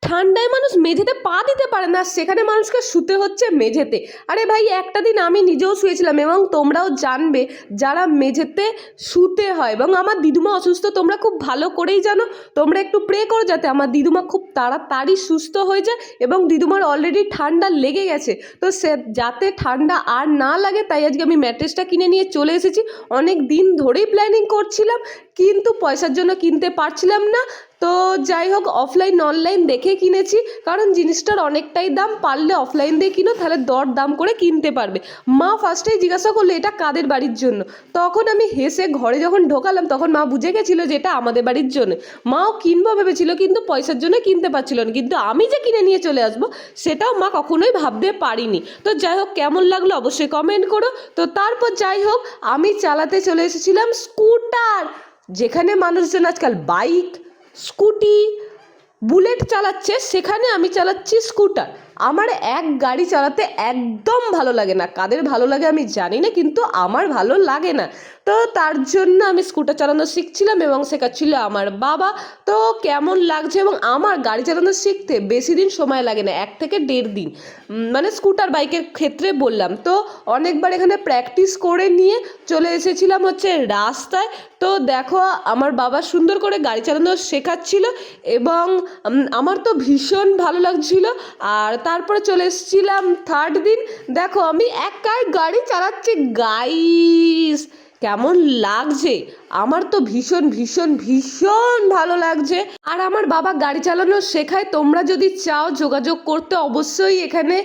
ঠান্ডায় মানুষ মেঝেতে পা দিতে পারে না, সেখানে মানুষকে শুতে হচ্ছে মেঝেতে। আরে ভাই, একটা দিন আমি নিজেও শুয়েছিলাম এবং তোমরাও জানবে যারা মেঝেতে শুতে হয়। এবং আমার দিদুমা অসুস্থ, তোমরা খুব ভালো করেই জানো। তোমরা একটু প্রে করো যাতে আমার দিদুমা খুব তাড়াতাড়ি সুস্থ হয়ে যায়। এবং দিদুমার অলরেডি ঠান্ডা লেগে গেছে, তো সে যাতে ঠান্ডা আর না লাগে তাই আজকে আমি ম্যাট্রেসটা কিনে নিয়ে চলে এসেছি। অনেক দিন ধরেই প্ল্যানিং করছিলাম, কিন্তু পয়সার জন্য কিনতে পারছিলাম না। তো যাই হোক, অফলাইন অনলাইন দেখে কিনেছি, কারণ জিনিসটার অনেকটাই দাম। পারলে অফলাইন দিয়ে কিনো, তাহলে দর দাম করে কিনতে পারবে। মা ফার্স্টেই জিজ্ঞাসা করলো এটা কাদের বাড়ির জন্য। তখন আমি হেসে ঘরে যখন ঢোকালাম তখন মা বুঝে গেছিলো যে এটা আমাদের বাড়ির জন্য। মাও কিনবো ভেবেছিল, কিন্তু পয়সার জন্য কিনতে পারছিল না। কিন্তু আমি যে কিনে নিয়ে চলে আসবো সেটাও মা কখনোই ভাবতে পারিনি। তো যাই হোক, কেমন লাগলো অবশ্যই কমেন্ট করো। তো তারপর যাই হোক, আমি চালাতে চলে এসেছিলাম স্কুটার। যেখানে মানুষজন আজকাল বাইক, স্কুটি, বুলেট চালাচ্ছে, সেখানে আমি চালাচ্ছি স্কুটার। আমার এক গাড়ি চালাতে একদম ভালো লাগে না। কাদের ভালো লাগে আমি জানি না, কিন্তু আমার ভালো লাগে না। তো তার জন্য আমি স্কুটার চালানো শিখছিলাম এবং শেখাচ্ছিল আমার বাবা। তো কেমন লাগছে, এবং আমার গাড়ি চালানো শিখতে বেশি দিন সময় লাগে না, 1 থেকে 1.5 দিন, মানে স্কুটার বাইকের ক্ষেত্রে বললাম। তো অনেকবার এখানে প্র্যাকটিস করে নিয়ে চলে এসেছিলাম হচ্ছে রাস্তায়। তো দেখো, আমার বাবা সুন্দর করে গাড়ি চালানো শেখাচ্ছিল এবং আমার তো ভীষণ ভালো লাগছিল। আর তারপরে চলে এসেছিলাম 3rd দিন। দেখো আমি একাই গাড়ি চালাচ্ছি গাইস, কেমন লাগছে। আমার তো ভীষণ ভীষণ ভীষণ ভালো লাগছে। আর আমার বাবা গাড়ি চালানো শেখায়। তোমরা যদি চাও যোগাযোগ করতে, অবশ্যই এখানে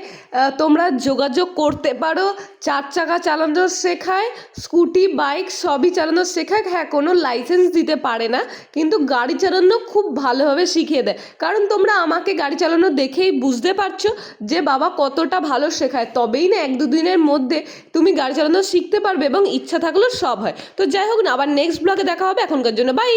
তোমরা যোগাযোগ করতে পারো। 4 চাকা চালানো শেখায়, স্কুটি বাইক সবই চালানো শেখায়। হ্যাঁ, কোনো লাইসেন্স দিতে পারে না, কিন্তু গাড়ি চালানো খুব ভালোভাবে শিখিয়ে দেয়। কারণ তোমরা আমাকে গাড়ি চালানো দেখেই বুঝতে পারছো যে বাবা কতটা ভালো শেখায়। তবেই না 1-2 দিনের মধ্যে তুমি গাড়ি চালানো শিখতে পারবে, এবং ইচ্ছা থাকলেও সব হয়। তো যাই হোক না, আবার নেক্সট ব্লগে দেখা হবে। এখনকার জন্য বাই।